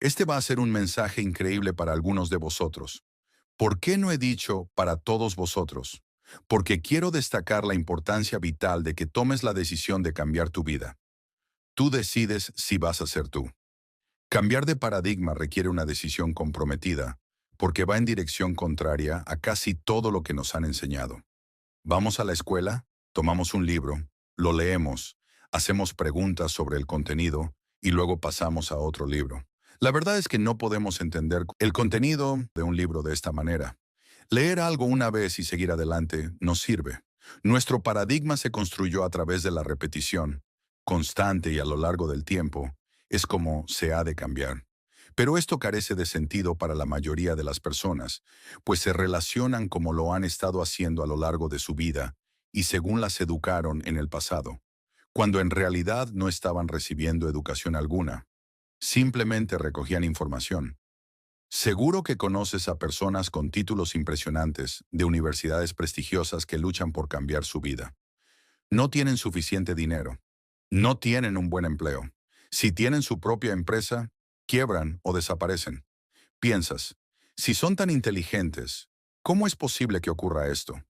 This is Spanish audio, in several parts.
Este va a ser un mensaje increíble para algunos de vosotros. ¿Por qué no he dicho para todos vosotros? Porque quiero destacar la importancia vital de que tomes la decisión de cambiar tu vida. Tú decides si vas a ser tú. Cambiar de paradigma requiere una decisión comprometida, porque va en dirección contraria a casi todo lo que nos han enseñado. Vamos a la escuela, tomamos un libro, lo leemos, hacemos preguntas sobre el contenido y luego pasamos a otro libro. La verdad es que no podemos entender el contenido de un libro de esta manera. Leer algo una vez y seguir adelante no sirve. Nuestro paradigma se construyó a través de la repetición, constante y a lo largo del tiempo. Es como se ha de cambiar. Pero esto carece de sentido para la mayoría de las personas, pues se relacionan como lo han estado haciendo a lo largo de su vida y según las educaron en el pasado, cuando en realidad no estaban recibiendo educación alguna. Simplemente recogían información. Seguro que conoces a personas con títulos impresionantes de universidades prestigiosas que luchan por cambiar su vida. No tienen suficiente dinero. No tienen un buen empleo. Si tienen su propia empresa, quiebran o desaparecen. Piensas, si son tan inteligentes, ¿cómo es posible que ocurra esto?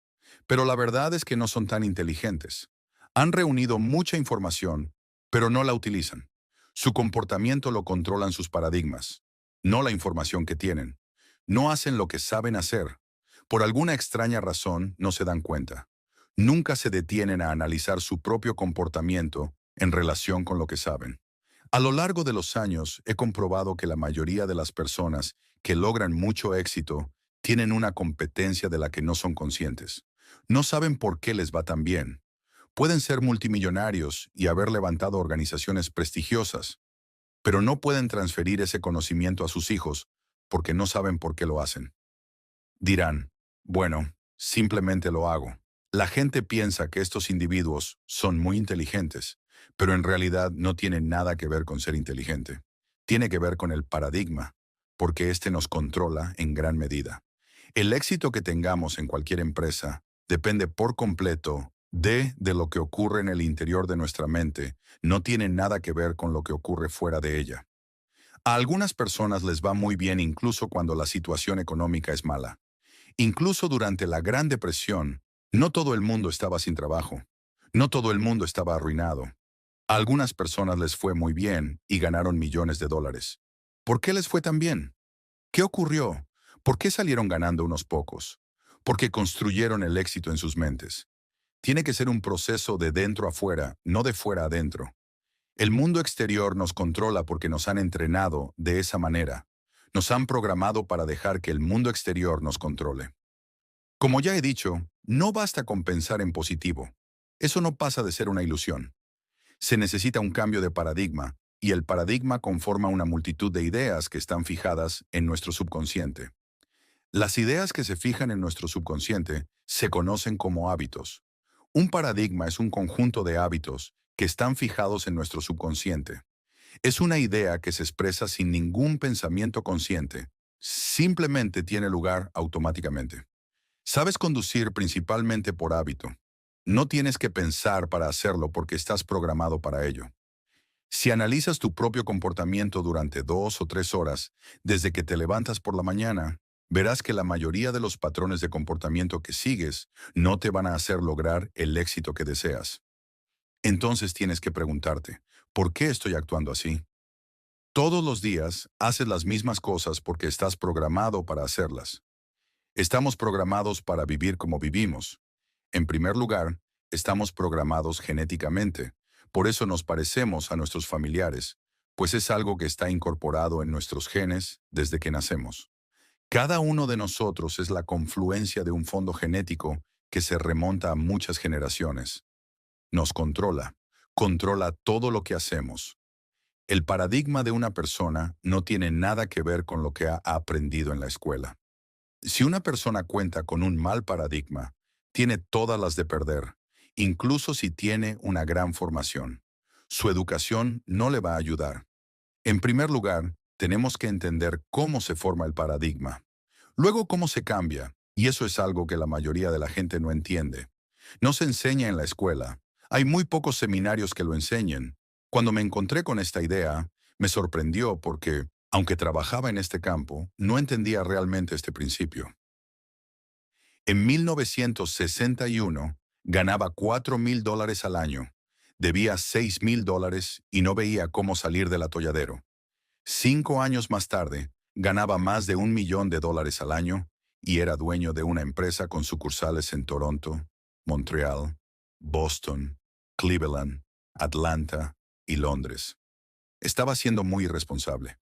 Pero la verdad es que no son tan inteligentes. Han reunido mucha información, pero no la utilizan. Su comportamiento lo controlan sus paradigmas, no la información que tienen. No hacen lo que saben hacer. Por alguna extraña razón no se dan cuenta. Nunca se detienen a analizar su propio comportamiento en relación con lo que saben. A lo largo de los años he comprobado que la mayoría de las personas que logran mucho éxito tienen una competencia de la que no son conscientes. No saben por qué les va tan bien. Pueden ser multimillonarios y haber levantado organizaciones prestigiosas, pero no pueden transferir ese conocimiento a sus hijos porque no saben por qué lo hacen. Dirán, bueno, simplemente lo hago. La gente piensa que estos individuos son muy inteligentes, pero en realidad no tiene nada que ver con ser inteligente. Tiene que ver con el paradigma, porque este nos controla en gran medida. El éxito que tengamos en cualquier empresa depende por completo de lo que ocurre en el interior de nuestra mente, no tiene nada que ver con lo que ocurre fuera de ella. A algunas personas les va muy bien incluso cuando la situación económica es mala. Incluso durante la Gran Depresión, no todo el mundo estaba sin trabajo. No todo el mundo estaba arruinado. A algunas personas les fue muy bien y ganaron millones de dólares. ¿Por qué les fue tan bien? ¿Qué ocurrió? ¿Por qué salieron ganando unos pocos? Porque construyeron el éxito en sus mentes. Tiene que ser un proceso de dentro a fuera, no de fuera a dentro. El mundo exterior nos controla porque nos han entrenado de esa manera. Nos han programado para dejar que el mundo exterior nos controle. Como ya he dicho, no basta con pensar en positivo. Eso no pasa de ser una ilusión. Se necesita un cambio de paradigma, y el paradigma conforma una multitud de ideas que están fijadas en nuestro subconsciente. Las ideas que se fijan en nuestro subconsciente se conocen como hábitos. Un paradigma es un conjunto de hábitos que están fijados en nuestro subconsciente. Es una idea que se expresa sin ningún pensamiento consciente. Simplemente tiene lugar automáticamente. Sabes conducir principalmente por hábito. No tienes que pensar para hacerlo porque estás programado para ello. Si analizas tu propio comportamiento durante 2 o 3 horas, desde que te levantas por la mañana, verás que la mayoría de los patrones de comportamiento que sigues no te van a hacer lograr el éxito que deseas. Entonces tienes que preguntarte, ¿por qué estoy actuando así? Todos los días haces las mismas cosas porque estás programado para hacerlas. Estamos programados para vivir como vivimos. En primer lugar, estamos programados genéticamente. Por eso nos parecemos a nuestros familiares, pues es algo que está incorporado en nuestros genes desde que nacemos. Cada uno de nosotros es la confluencia de un fondo genético que se remonta a muchas generaciones. Nos controla, controla todo lo que hacemos. El paradigma de una persona no tiene nada que ver con lo que ha aprendido en la escuela. Si una persona cuenta con un mal paradigma, tiene todas las de perder, incluso si tiene una gran formación. Su educación no le va a ayudar. En primer lugar, tenemos que entender cómo se forma el paradigma. Luego, cómo se cambia, y eso es algo que la mayoría de la gente no entiende. No se enseña en la escuela. Hay muy pocos seminarios que lo enseñen. Cuando me encontré con esta idea, me sorprendió porque Aunque trabajaba en este campo, no entendía realmente este principio. En 1961, ganaba $4,000 al año, debía $6,000 y no veía cómo salir del atolladero. 5 años más tarde, ganaba más de $1,000,000 al año y era dueño de una empresa con sucursales en Toronto, Montreal, Boston, Cleveland, Atlanta y Londres. Estaba siendo muy irresponsable.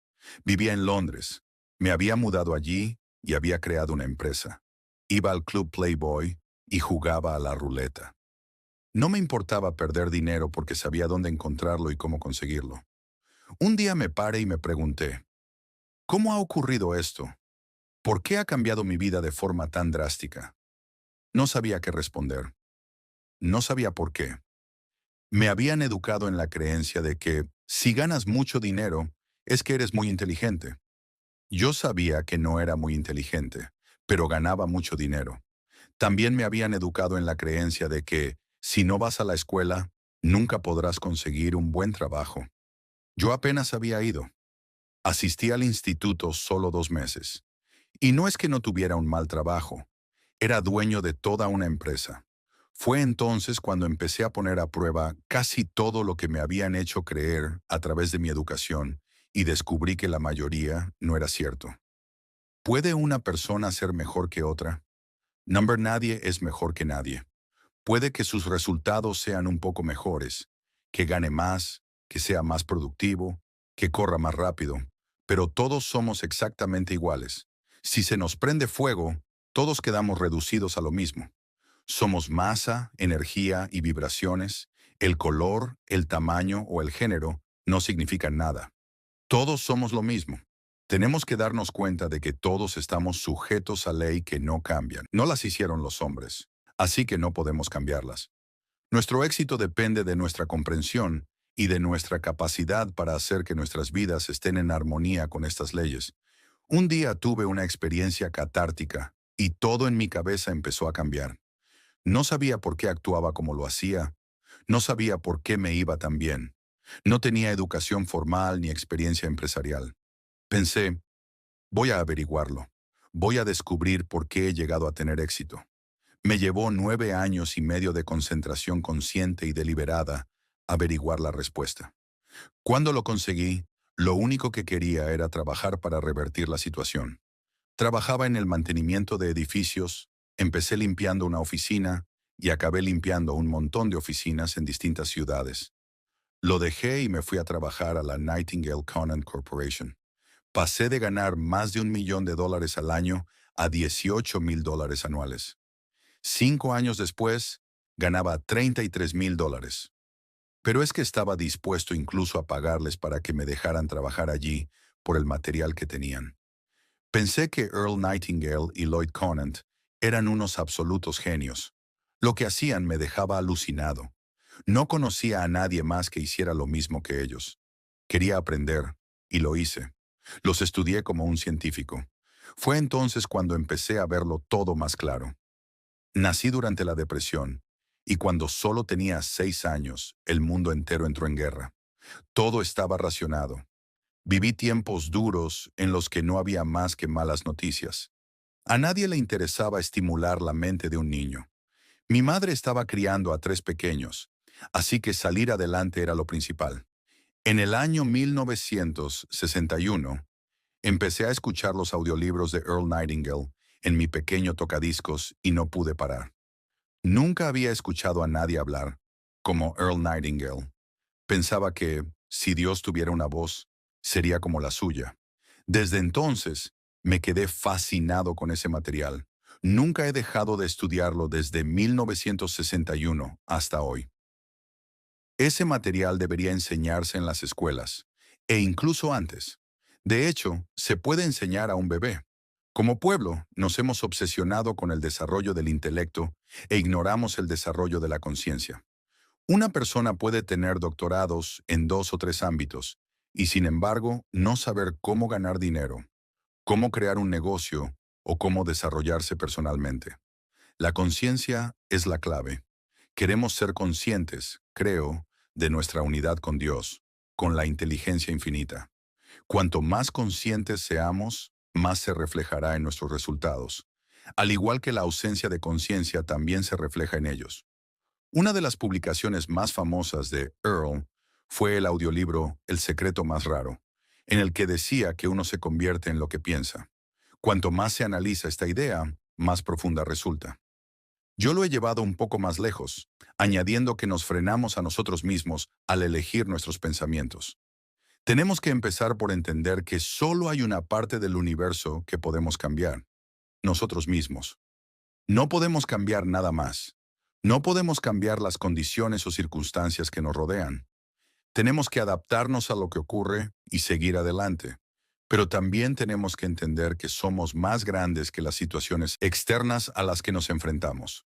Vivía en Londres. Me había mudado allí y había creado una empresa. Iba al Club Playboy y jugaba a la ruleta. No me importaba perder dinero porque sabía dónde encontrarlo y cómo conseguirlo. Un día me paré y me pregunté, ¿cómo ha ocurrido esto? ¿Por qué ha cambiado mi vida de forma tan drástica? No sabía qué responder. No sabía por qué. Me habían educado en la creencia de que si ganas mucho dinero, es que eres muy inteligente. Yo sabía que no era muy inteligente, pero ganaba mucho dinero. También me habían educado en la creencia de que si no vas a la escuela, nunca podrás conseguir un buen trabajo. Yo apenas había ido. Asistí al instituto solo 2 meses. Y no es que no tuviera un mal trabajo. Era dueño de toda una empresa. Fue entonces cuando empecé a poner a prueba casi todo lo que me habían hecho creer a través de mi educación y descubrí que la mayoría no era cierto. ¿Puede una persona ser mejor que otra? Nadie es mejor que nadie. Puede que sus resultados sean un poco mejores, que gane más, que sea más productivo, que corra más rápido, pero todos somos exactamente iguales. Si se nos prende fuego, todos quedamos reducidos a lo mismo. Somos masa, energía y vibraciones. El color, el tamaño o el género no significan nada. Todos somos lo mismo. Tenemos que darnos cuenta de que todos estamos sujetos a ley que no cambian. No las hicieron los hombres, así que no podemos cambiarlas. Nuestro éxito depende de nuestra comprensión y de nuestra capacidad para hacer que nuestras vidas estén en armonía con estas leyes. Un día tuve una experiencia catártica y todo en mi cabeza empezó a cambiar. No sabía por qué actuaba como lo hacía. No sabía por qué me iba tan bien. No tenía educación formal ni experiencia empresarial. Pensé, voy a averiguarlo. Voy a descubrir por qué he llegado a tener éxito. Me llevó 9 años y medio de concentración consciente y deliberada averiguar la respuesta. Cuando lo conseguí, lo único que quería era trabajar para revertir la situación. Trabajaba en el mantenimiento de edificios, empecé limpiando una oficina y acabé limpiando un montón de oficinas en distintas ciudades. Lo dejé y me fui a trabajar a la Nightingale Conant Corporation. Pasé de ganar más de $1,000,000 al año a $18,000 anuales. 5 años después, ganaba $33,000. Pero es que estaba dispuesto incluso a pagarles para que me dejaran trabajar allí por el material que tenían. Pensé que Earl Nightingale y Lloyd Conant eran unos absolutos genios. Lo que hacían me dejaba alucinado. No conocía a nadie más que hiciera lo mismo que ellos. Quería aprender, y lo hice. Los estudié como un científico. Fue entonces cuando empecé a verlo todo más claro. Nací durante la Depresión, y cuando solo tenía 6 años, el mundo entero entró en guerra. Todo estaba racionado. Viví tiempos duros en los que no había más que malas noticias. A nadie le interesaba estimular la mente de un niño. Mi madre estaba criando a 3 pequeños, así que salir adelante era lo principal. En el año 1961, empecé a escuchar los audiolibros de Earl Nightingale en mi pequeño tocadiscos y no pude parar. Nunca había escuchado a nadie hablar como Earl Nightingale. Pensaba que, si Dios tuviera una voz, sería como la suya. Desde entonces, me quedé fascinado con ese material. Nunca he dejado de estudiarlo desde 1961 hasta hoy. Ese material debería enseñarse en las escuelas, e incluso antes. De hecho, se puede enseñar a un bebé. Como pueblo, nos hemos obsesionado con el desarrollo del intelecto e ignoramos el desarrollo de la conciencia. Una persona puede tener doctorados en 2 o 3 ámbitos y, sin embargo, no saber cómo ganar dinero, cómo crear un negocio o cómo desarrollarse personalmente. La conciencia es la clave. Queremos ser conscientes, creo, de nuestra unidad con Dios, con la inteligencia infinita. Cuanto más conscientes seamos, más se reflejará en nuestros resultados. Al igual que la ausencia de conciencia también se refleja en ellos. Una de las publicaciones más famosas de Earl fue el audiolibro El secreto más raro, en el que decía que uno se convierte en lo que piensa. Cuanto más se analiza esta idea, más profunda resulta. Yo lo he llevado un poco más lejos, añadiendo que nos frenamos a nosotros mismos al elegir nuestros pensamientos. Tenemos que empezar por entender que solo hay una parte del universo que podemos cambiar, nosotros mismos. No podemos cambiar nada más. No podemos cambiar las condiciones o circunstancias que nos rodean. Tenemos que adaptarnos a lo que ocurre y seguir adelante. Pero también tenemos que entender que somos más grandes que las situaciones externas a las que nos enfrentamos.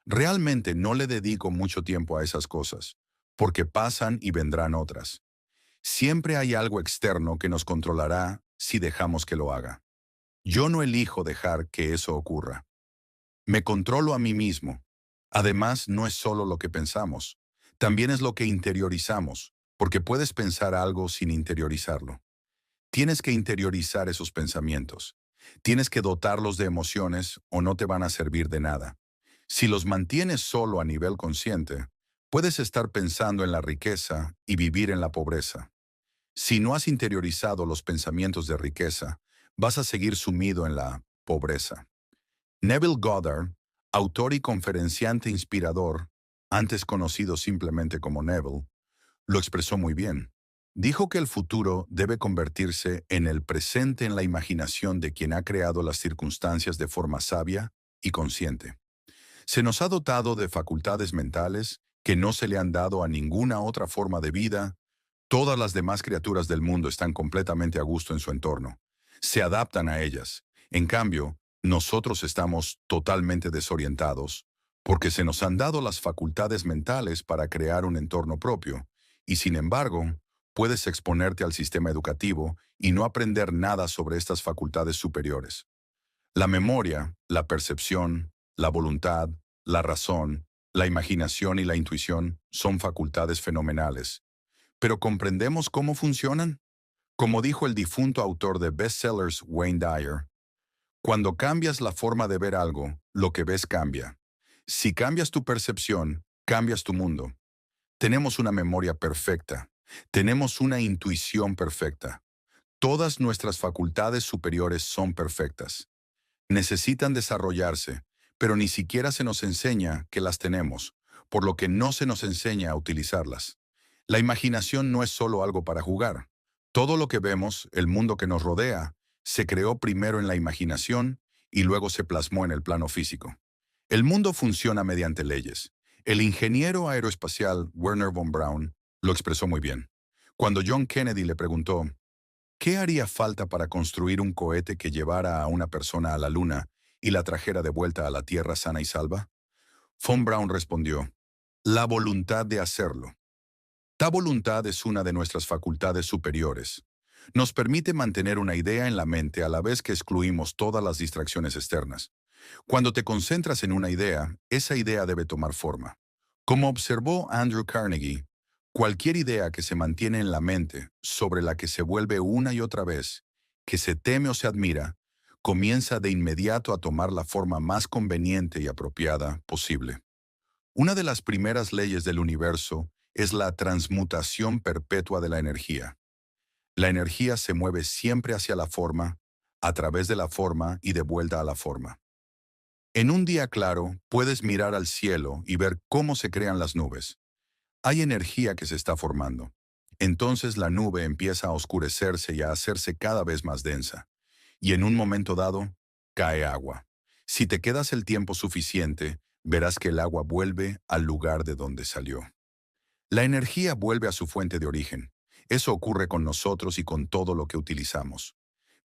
Realmente no le dedico mucho tiempo a esas cosas, porque pasan y vendrán otras. Siempre hay algo externo que nos controlará si dejamos que lo haga. Yo no elijo dejar que eso ocurra. Me controlo a mí mismo. Además, no es solo lo que pensamos, también es lo que interiorizamos, porque puedes pensar algo sin interiorizarlo. Tienes que interiorizar esos pensamientos. Tienes que dotarlos de emociones o no te van a servir de nada. Si los mantienes solo a nivel consciente, puedes estar pensando en la riqueza y vivir en la pobreza. Si no has interiorizado los pensamientos de riqueza, vas a seguir sumido en la pobreza. Neville Goddard, autor y conferenciante inspirador, antes conocido simplemente como Neville, lo expresó muy bien. Dijo que el futuro debe convertirse en el presente en la imaginación de quien ha creado las circunstancias de forma sabia y consciente. Se nos ha dotado de facultades mentales que no se le han dado a ninguna otra forma de vida. Todas las demás criaturas del mundo están completamente a gusto en su entorno. Se adaptan a ellas. En cambio, nosotros estamos totalmente desorientados porque se nos han dado las facultades mentales para crear un entorno propio. Y sin embargo, puedes exponerte al sistema educativo y no aprender nada sobre estas facultades superiores. La memoria, la percepción, la voluntad, la razón, la imaginación y la intuición son facultades fenomenales. ¿Pero comprendemos cómo funcionan? Como dijo el difunto autor de bestsellers Wayne Dyer, cuando cambias la forma de ver algo, lo que ves cambia. Si cambias tu percepción, cambias tu mundo. Tenemos una memoria perfecta. Tenemos una intuición perfecta. Todas nuestras facultades superiores son perfectas. Necesitan desarrollarse, pero ni siquiera se nos enseña que las tenemos, por lo que no se nos enseña a utilizarlas. La imaginación no es solo algo para jugar. Todo lo que vemos, el mundo que nos rodea, se creó primero en la imaginación y luego se plasmó en el plano físico. El mundo funciona mediante leyes. El ingeniero aeroespacial Wernher von Braun lo expresó muy bien. Cuando John Kennedy le preguntó, ¿qué haría falta para construir un cohete que llevara a una persona a la Luna y la trajera de vuelta a la Tierra sana y salva? Von Braun respondió, la voluntad de hacerlo. La voluntad es una de nuestras facultades superiores. Nos permite mantener una idea en la mente a la vez que excluimos todas las distracciones externas. Cuando te concentras en una idea, esa idea debe tomar forma. Como observó Andrew Carnegie, cualquier idea que se mantiene en la mente, sobre la que se vuelve una y otra vez, que se teme o se admira, comienza de inmediato a tomar la forma más conveniente y apropiada posible. Una de las primeras leyes del universo es la transmutación perpetua de la energía. La energía se mueve siempre hacia la forma, a través de la forma y de vuelta a la forma. En un día claro, puedes mirar al cielo y ver cómo se crean las nubes. Hay energía que se está formando. Entonces la nube empieza a oscurecerse y a hacerse cada vez más densa. Y en un momento dado, cae agua. Si te quedas el tiempo suficiente, verás que el agua vuelve al lugar de donde salió. La energía vuelve a su fuente de origen. Eso ocurre con nosotros y con todo lo que utilizamos.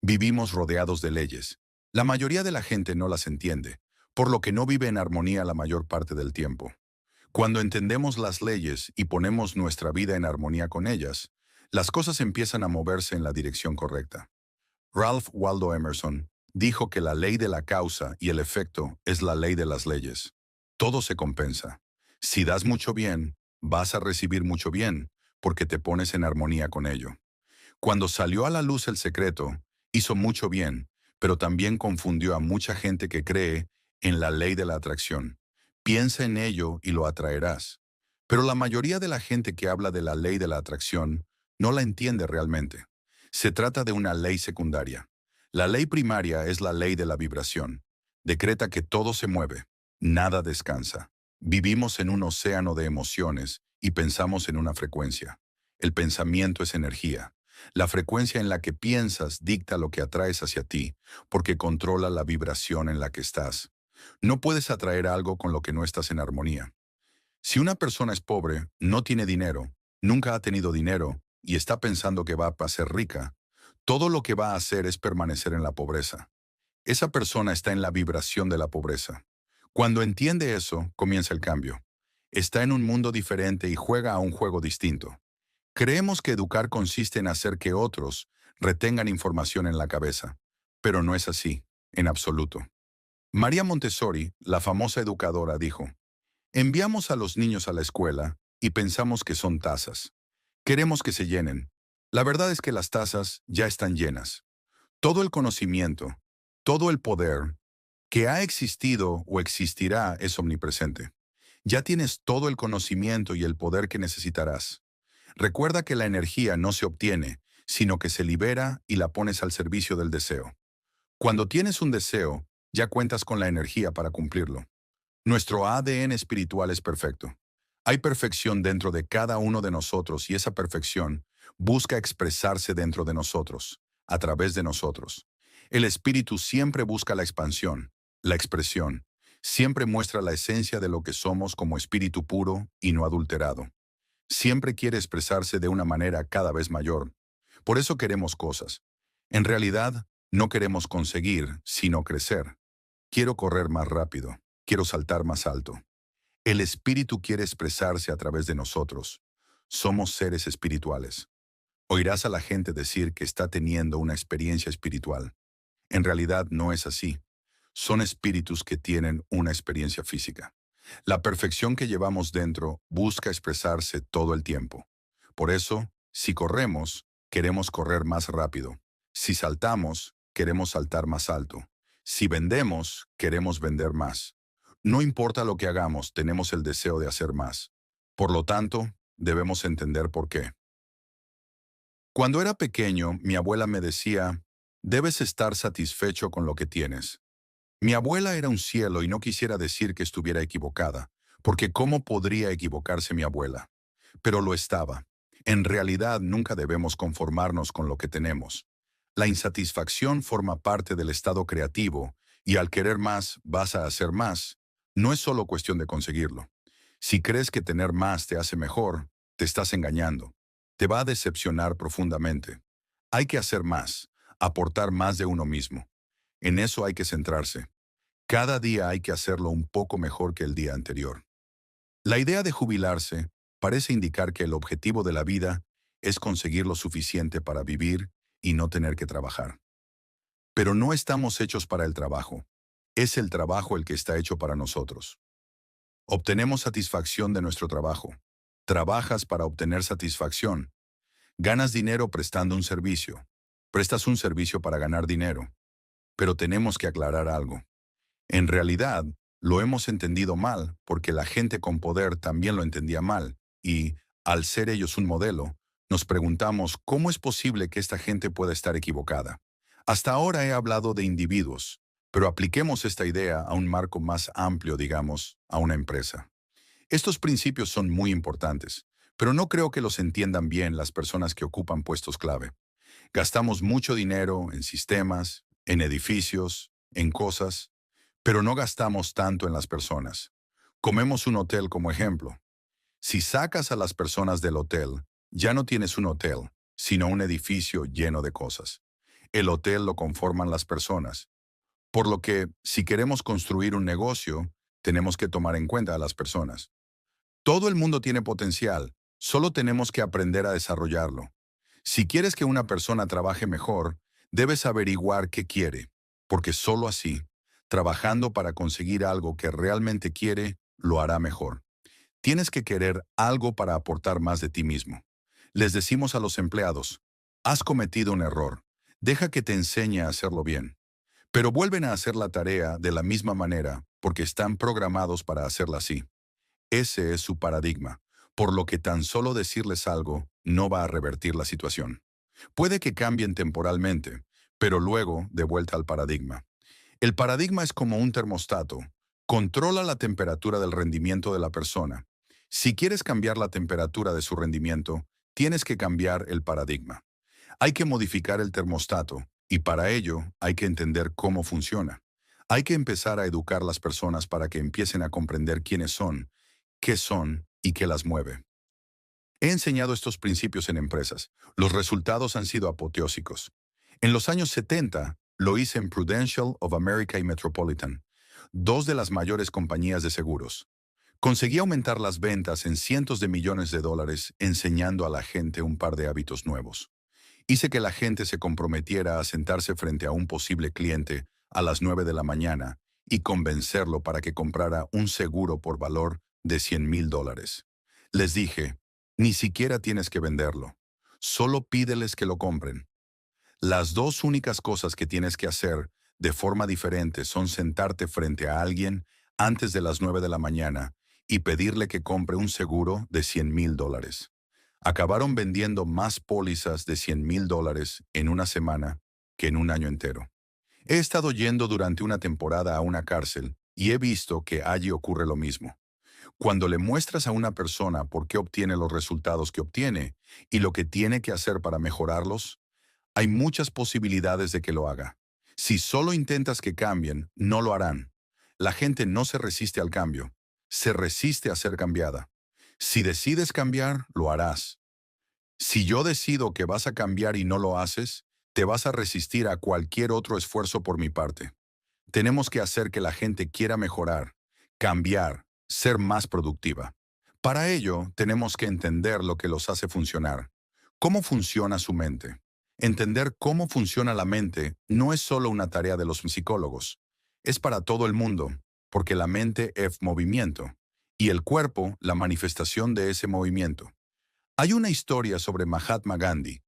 Vivimos rodeados de leyes. La mayoría de la gente no las entiende, por lo que no vive en armonía la mayor parte del tiempo. Cuando entendemos las leyes y ponemos nuestra vida en armonía con ellas, las cosas empiezan a moverse en la dirección correcta. Ralph Waldo Emerson dijo que la ley de la causa y el efecto es la ley de las leyes. Todo se compensa. Si das mucho bien, vas a recibir mucho bien, porque te pones en armonía con ello. Cuando salió a la luz el secreto, hizo mucho bien, pero también confundió a mucha gente que cree en la ley de la atracción. Piensa en ello y lo atraerás. Pero la mayoría de la gente que habla de la ley de la atracción no la entiende realmente. Se trata de una ley secundaria. La ley primaria es la ley de la vibración. Decreta que todo se mueve, nada descansa. Vivimos en un océano de emociones y pensamos en una frecuencia. El pensamiento es energía. La frecuencia en la que piensas dicta lo que atraes hacia ti, porque controla la vibración en la que estás. No puedes atraer algo con lo que no estás en armonía. Si una persona es pobre, no tiene dinero, nunca ha tenido dinero y está pensando que va a ser rica, todo lo que va a hacer es permanecer en la pobreza. Esa persona está en la vibración de la pobreza. Cuando entiende eso, comienza el cambio. Está en un mundo diferente y juega a un juego distinto. Creemos que educar consiste en hacer que otros retengan información en la cabeza, pero no es así, en absoluto. María Montessori, la famosa educadora, dijo: enviamos a los niños a la escuela y pensamos que son tazas. Queremos que se llenen. La verdad es que las tazas ya están llenas. Todo el conocimiento, todo el poder que ha existido o existirá es omnipresente. Ya tienes todo el conocimiento y el poder que necesitarás. Recuerda que la energía no se obtiene, sino que se libera y la pones al servicio del deseo. Cuando tienes un deseo, ya cuentas con la energía para cumplirlo. Nuestro ADN espiritual es perfecto. Hay perfección dentro de cada uno de nosotros y esa perfección busca expresarse dentro de nosotros, a través de nosotros. El espíritu siempre busca la expansión, la expresión. Siempre muestra la esencia de lo que somos como espíritu puro y no adulterado. Siempre quiere expresarse de una manera cada vez mayor. Por eso queremos cosas. En realidad, no queremos conseguir, sino crecer. Quiero correr más rápido. Quiero saltar más alto. El espíritu quiere expresarse a través de nosotros. Somos seres espirituales. Oirás a la gente decir que está teniendo una experiencia espiritual. En realidad no es así. Son espíritus que tienen una experiencia física. La perfección que llevamos dentro busca expresarse todo el tiempo. Por eso, si corremos, queremos correr más rápido. Si saltamos, queremos saltar más alto. Si vendemos, queremos vender más. No importa lo que hagamos, tenemos el deseo de hacer más. Por lo tanto, debemos entender por qué. Cuando era pequeño, mi abuela me decía: debes estar satisfecho con lo que tienes. Mi abuela era un cielo y no quisiera decir que estuviera equivocada, porque ¿cómo podría equivocarse mi abuela? Pero lo estaba. En realidad nunca debemos conformarnos con lo que tenemos. La insatisfacción forma parte del estado creativo y al querer más vas a hacer más. No es solo cuestión de conseguirlo. Si crees que tener más te hace mejor, te estás engañando. Te va a decepcionar profundamente. Hay que hacer más, aportar más de uno mismo. En eso hay que centrarse. Cada día hay que hacerlo un poco mejor que el día anterior. La idea de jubilarse parece indicar que el objetivo de la vida es conseguir lo suficiente para vivir y no tener que trabajar. Pero no estamos hechos para el trabajo. Es el trabajo el que está hecho para nosotros. Obtenemos satisfacción de nuestro trabajo. Trabajas para obtener satisfacción. Ganas dinero prestando un servicio. Prestas un servicio para ganar dinero. Pero tenemos que aclarar algo. En realidad, lo hemos entendido mal porque la gente con poder también lo entendía mal y, al ser ellos un modelo, nos preguntamos cómo es posible que esta gente pueda estar equivocada. Hasta ahora he hablado de individuos, pero apliquemos esta idea a un marco más amplio, digamos, a una empresa. Estos principios son muy importantes, pero no creo que los entiendan bien las personas que ocupan puestos clave. Gastamos mucho dinero en sistemas, en edificios, en cosas, pero no gastamos tanto en las personas. Comemos un hotel como ejemplo. Si sacas a las personas del hotel, ya no tienes un hotel, sino un edificio lleno de cosas. El hotel lo conforman las personas. Por lo que, si queremos construir un negocio, tenemos que tomar en cuenta a las personas. Todo el mundo tiene potencial, solo tenemos que aprender a desarrollarlo. Si quieres que una persona trabaje mejor, debes averiguar qué quiere, porque solo así, trabajando para conseguir algo que realmente quiere, lo hará mejor. Tienes que querer algo para aportar más de ti mismo. Les decimos a los empleados: Has cometido un error. Deja que te enseñe a hacerlo bien. Pero vuelven a hacer la tarea de la misma manera porque están programados para hacerla así. Ese es su paradigma, por lo que tan solo decirles algo no va a revertir la situación. Puede que cambien temporalmente, pero luego de vuelta al paradigma. El paradigma es como un termostato. Controla la temperatura del rendimiento de la persona. Si quieres cambiar la temperatura de su rendimiento, tienes que cambiar el paradigma. Hay que modificar el termostato y para ello hay que entender cómo funciona. Hay que empezar a educar a las personas para que empiecen a comprender quiénes son, qué son y qué las mueve. He enseñado estos principios en empresas. Los resultados han sido apoteósicos. En los años 70, lo hice en Prudential of America y Metropolitan, dos de las mayores compañías de seguros. Conseguí aumentar las ventas en cientos de millones de dólares enseñando a la gente un par de hábitos nuevos. Hice que la gente se comprometiera a sentarse frente a un posible cliente a las 9 de la mañana y convencerlo para que comprara un seguro por valor de $100,000. Les dije, ni siquiera tienes que venderlo, solo pídeles que lo compren. Las dos únicas cosas que tienes que hacer de forma diferente son sentarte frente a alguien antes de las 9 de la mañana y pedirle que compre un seguro de $100,000. Acabaron vendiendo más pólizas de $100,000 en una semana que en un año entero. He estado yendo durante una temporada a una cárcel y he visto que allí ocurre lo mismo. Cuando le muestras a una persona por qué obtiene los resultados que obtiene y lo que tiene que hacer para mejorarlos, hay muchas posibilidades de que lo haga. Si solo intentas que cambien, no lo harán. La gente no se resiste al cambio, se resiste a ser cambiada. Si decides cambiar, lo harás. Si yo decido que vas a cambiar y no lo haces, te vas a resistir a cualquier otro esfuerzo por mi parte. Tenemos que hacer que la gente quiera mejorar, cambiar, ser más productiva. Para ello, tenemos que entender lo que los hace funcionar. ¿Cómo funciona su mente? Entender cómo funciona la mente no es solo una tarea de los psicólogos. Es para todo el mundo, porque la mente es movimiento y el cuerpo la manifestación de ese movimiento. Hay una historia sobre Mahatma Gandhi.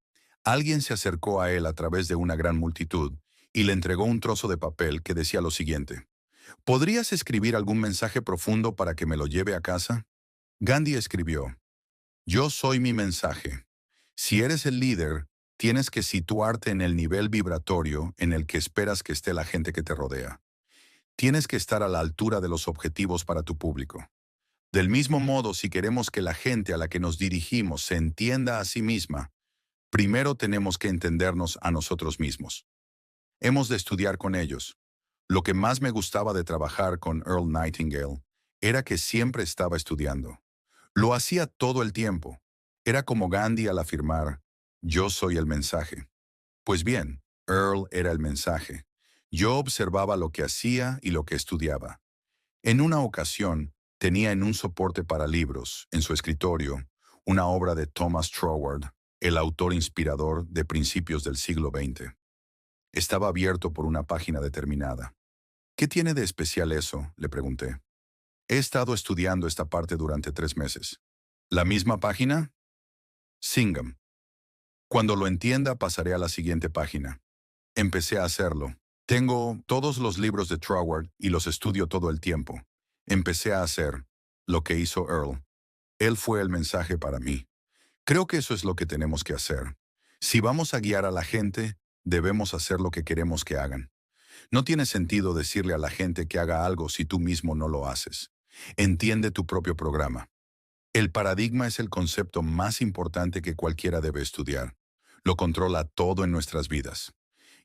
Alguien se acercó a él a través de una gran multitud y le entregó un trozo de papel que decía lo siguiente: ¿podrías escribir algún mensaje profundo para que me lo lleve a casa? Gandhi escribió: yo soy mi mensaje. Si eres el líder, tienes que situarte en el nivel vibratorio en el que esperas que esté la gente que te rodea. Tienes que estar a la altura de los objetivos para tu público. Del mismo modo, si queremos que la gente a la que nos dirigimos se entienda a sí misma, primero tenemos que entendernos a nosotros mismos. Hemos de estudiar con ellos. Lo que más me gustaba de trabajar con Earl Nightingale era que siempre estaba estudiando. Lo hacía todo el tiempo. Era como Gandhi al afirmar, yo soy el mensaje. Pues bien, Earl era el mensaje. Yo observaba lo que hacía y lo que estudiaba. En una ocasión, tenía en un soporte para libros, en su escritorio, una obra de Thomas Troward, el autor inspirador de principios del siglo XX. Estaba abierto por una página determinada. ¿Qué tiene de especial eso?, le pregunté. He estado estudiando esta parte durante 3 meses. ¿La misma página? Singham. Cuando lo entienda, pasaré a la siguiente página. Empecé a hacerlo. Tengo todos los libros de Troward y los estudio todo el tiempo. Empecé a hacer lo que hizo Earl. Él fue el mensaje para mí. Creo que eso es lo que tenemos que hacer. Si vamos a guiar a la gente, debemos hacer lo que queremos que hagan. No tiene sentido decirle a la gente que haga algo si tú mismo no lo haces. Entiende tu propio programa. El paradigma es el concepto más importante que cualquiera debe estudiar. Lo controla todo en nuestras vidas.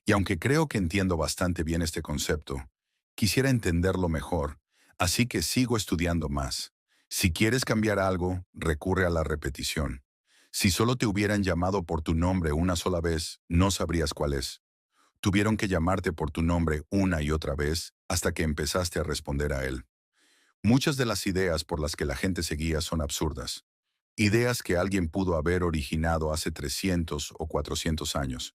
Y aunque creo que entiendo bastante bien este concepto, quisiera entenderlo mejor, así que sigo estudiando más. Si quieres cambiar algo, recurre a la repetición. Si solo te hubieran llamado por tu nombre una sola vez, no sabrías cuál es. Tuvieron que llamarte por tu nombre una y otra vez hasta que empezaste a responder a él. Muchas de las ideas por las que la gente se guía son absurdas. Ideas que alguien pudo haber originado hace 300 o 400 años,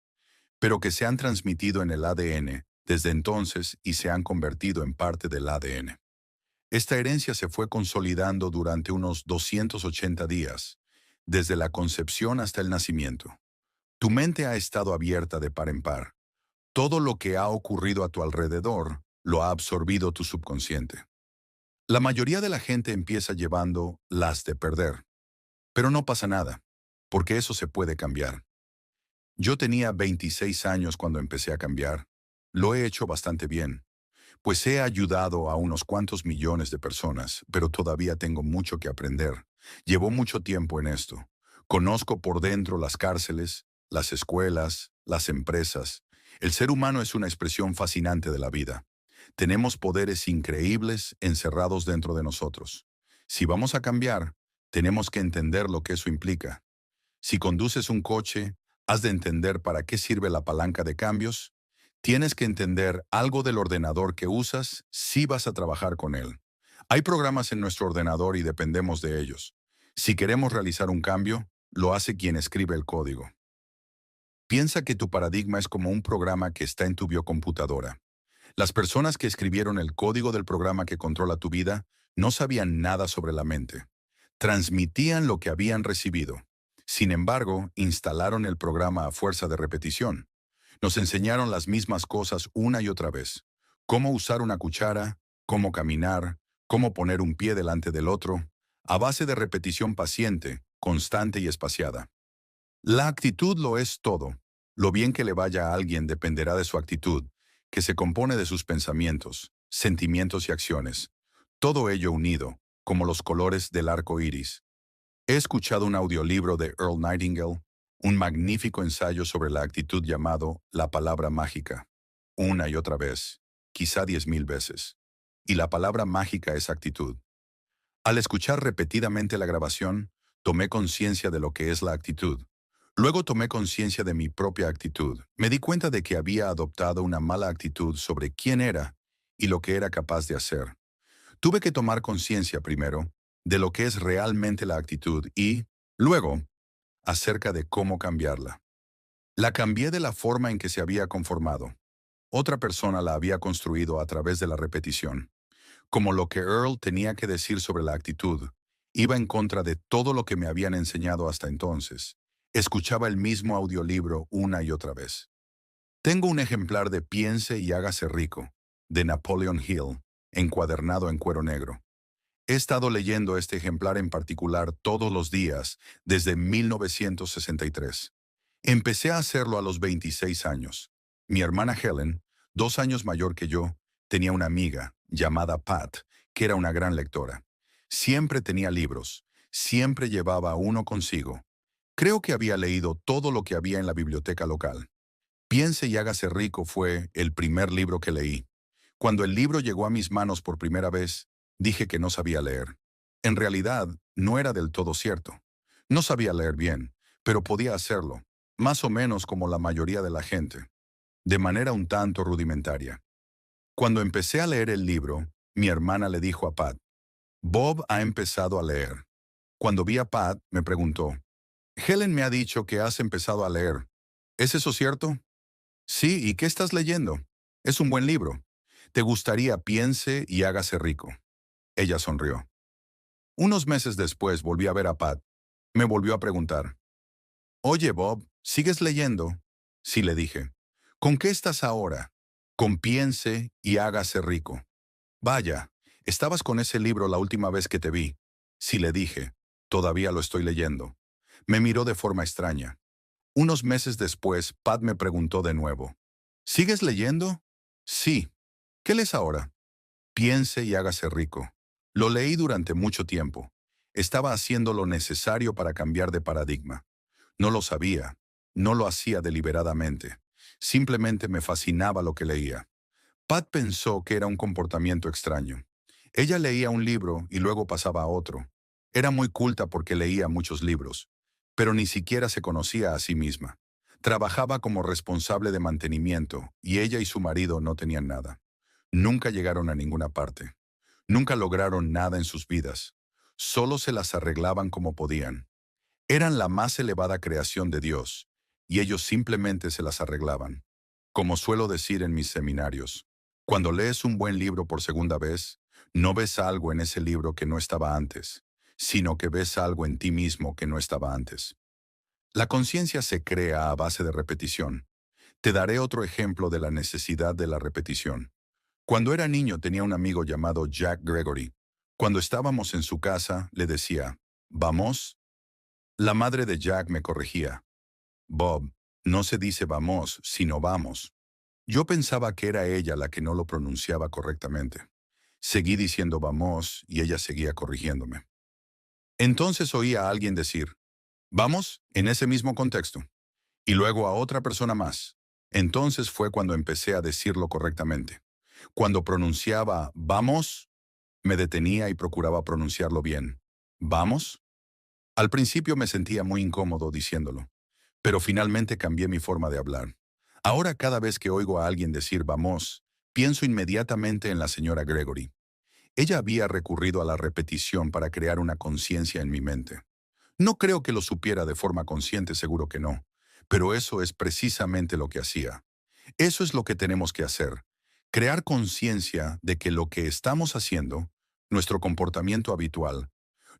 pero que se han transmitido en el ADN desde entonces y se han convertido en parte del ADN. Esta herencia se fue consolidando durante unos 280 días, desde la concepción hasta el nacimiento. Tu mente ha estado abierta de par en par. Todo lo que ha ocurrido a tu alrededor lo ha absorbido tu subconsciente. La mayoría de la gente empieza llevando las de perder, pero no pasa nada, porque eso se puede cambiar. Yo tenía 26 años cuando empecé a cambiar. Lo he hecho bastante bien, pues he ayudado a unos cuantos millones de personas, pero todavía tengo mucho que aprender. Llevo mucho tiempo en esto. Conozco por dentro las cárceles, las escuelas, las empresas. El ser humano es una expresión fascinante de la vida. Tenemos poderes increíbles encerrados dentro de nosotros. Si vamos a cambiar, tenemos que entender lo que eso implica. Si conduces un coche, has de entender para qué sirve la palanca de cambios. Tienes que entender algo del ordenador que usas si vas a trabajar con él. Hay programas en nuestro ordenador y dependemos de ellos. Si queremos realizar un cambio, lo hace quien escribe el código. Piensa que tu paradigma es como un programa que está en tu biocomputadora. Las personas que escribieron el código del programa que controla tu vida no sabían nada sobre la mente. Transmitían lo que habían recibido. Sin embargo, instalaron el programa a fuerza de repetición. Nos enseñaron las mismas cosas una y otra vez. Cómo usar una cuchara, cómo caminar, cómo poner un pie delante del otro, a base de repetición paciente, constante y espaciada. La actitud lo es todo. Lo bien que le vaya a alguien dependerá de su actitud, que se compone de sus pensamientos, sentimientos y acciones. Todo ello unido, como los colores del arco iris. He escuchado un audiolibro de Earl Nightingale, un magnífico ensayo sobre la actitud llamado La palabra mágica, una y otra vez, quizá 10,000 veces. Y la palabra mágica es actitud. Al escuchar repetidamente la grabación, tomé conciencia de lo que es la actitud. Luego tomé conciencia de mi propia actitud. Me di cuenta de que había adoptado una mala actitud sobre quién era y lo que era capaz de hacer. Tuve que tomar conciencia primero de lo que es realmente la actitud y, luego, acerca de cómo cambiarla. La cambié de la forma en que se había conformado. Otra persona la había construido a través de la repetición. Como lo que Earl tenía que decir sobre la actitud, iba en contra de todo lo que me habían enseñado hasta entonces. Escuchaba el mismo audiolibro una y otra vez. Tengo un ejemplar de Piense y hágase rico, de Napoleon Hill, encuadernado en cuero negro. He estado leyendo este ejemplar en particular todos los días desde 1963. Empecé a hacerlo a los 26 años. Mi hermana Helen, 2 años mayor que yo, tenía una amiga llamada Pat, que era una gran lectora. Siempre tenía libros, siempre llevaba uno consigo. Creo que había leído todo lo que había en la biblioteca local. Piense y hágase rico fue el primer libro que leí. Cuando el libro llegó a mis manos por primera vez, dije que no sabía leer. En realidad, no era del todo cierto. No sabía leer bien, pero podía hacerlo, más o menos como la mayoría de la gente, de manera un tanto rudimentaria. Cuando empecé a leer el libro, mi hermana le dijo a Pat, Bob ha empezado a leer. Cuando vi a Pat, me preguntó, Helen me ha dicho que has empezado a leer. ¿Es eso cierto? Sí, ¿y qué estás leyendo? Es un buen libro. ¿Te gustaría Piense y hágase rico? Ella sonrió. Unos meses después volví a ver a Pat. Me volvió a preguntar, Oye, Bob, ¿sigues leyendo? Sí, le dije. ¿Con qué estás ahora? Con Piense y hágase rico. Vaya, estabas con ese libro la última vez que te vi. Sí, le dije. Todavía lo estoy leyendo. Me miró de forma extraña. Unos meses después, Pat me preguntó de nuevo. ¿Sigues leyendo? Sí. ¿Qué lees ahora? Piense y hágase rico. Lo leí durante mucho tiempo. Estaba haciendo lo necesario para cambiar de paradigma. No lo sabía. No lo hacía deliberadamente. Simplemente me fascinaba lo que leía. Pat pensó que era un comportamiento extraño. Ella leía un libro y luego pasaba a otro. Era muy culta porque leía muchos libros, pero ni siquiera se conocía a sí misma. Trabajaba como responsable de mantenimiento y ella y su marido no tenían nada. Nunca llegaron a ninguna parte. Nunca lograron nada en sus vidas. Solo se las arreglaban como podían. Eran la más elevada creación de Dios, y ellos simplemente se las arreglaban. Como suelo decir en mis seminarios, cuando lees un buen libro por segunda vez, no ves algo en ese libro que no estaba antes, sino que ves algo en ti mismo que no estaba antes. La conciencia se crea a base de repetición. Te daré otro ejemplo de la necesidad de la repetición. Cuando era niño tenía un amigo llamado Jack Gregory. Cuando estábamos en su casa, le decía, ¿vamos? La madre de Jack me corregía. Bob, no se dice vamos, sino vamos. Yo pensaba que era ella la que no lo pronunciaba correctamente. Seguí diciendo vamos y ella seguía corrigiéndome. Entonces oí a alguien decir, vamos, en ese mismo contexto. Y luego a otra persona más. Entonces fue cuando empecé a decirlo correctamente. Cuando pronunciaba vamos, me detenía y procuraba pronunciarlo bien. ¿Vamos? Al principio me sentía muy incómodo diciéndolo, pero finalmente cambié mi forma de hablar. Ahora cada vez que oigo a alguien decir vamos, pienso inmediatamente en la señora Gregory. Ella había recurrido a la repetición para crear una conciencia en mi mente. No creo que lo supiera de forma consciente, seguro que no, pero eso es precisamente lo que hacía. Eso es lo que tenemos que hacer. Crear conciencia de que lo que estamos haciendo, nuestro comportamiento habitual,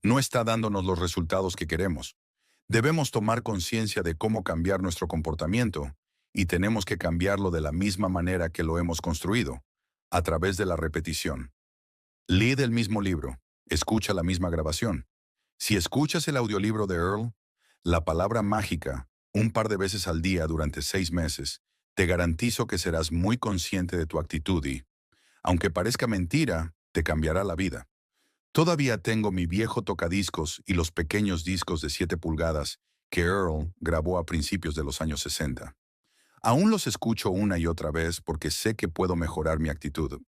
no está dándonos los resultados que queremos. Debemos tomar conciencia de cómo cambiar nuestro comportamiento y tenemos que cambiarlo de la misma manera que lo hemos construido, a través de la repetición. Lee del mismo libro, escucha la misma grabación. Si escuchas el audiolibro de Earl, la palabra mágica, un par de veces al día durante 6 meses, te garantizo que serás muy consciente de tu actitud y, aunque parezca mentira, te cambiará la vida. Todavía tengo mi viejo tocadiscos y los pequeños discos de 7 pulgadas que Earl grabó a principios de los años 60. Aún los escucho una y otra vez porque sé que puedo mejorar mi actitud.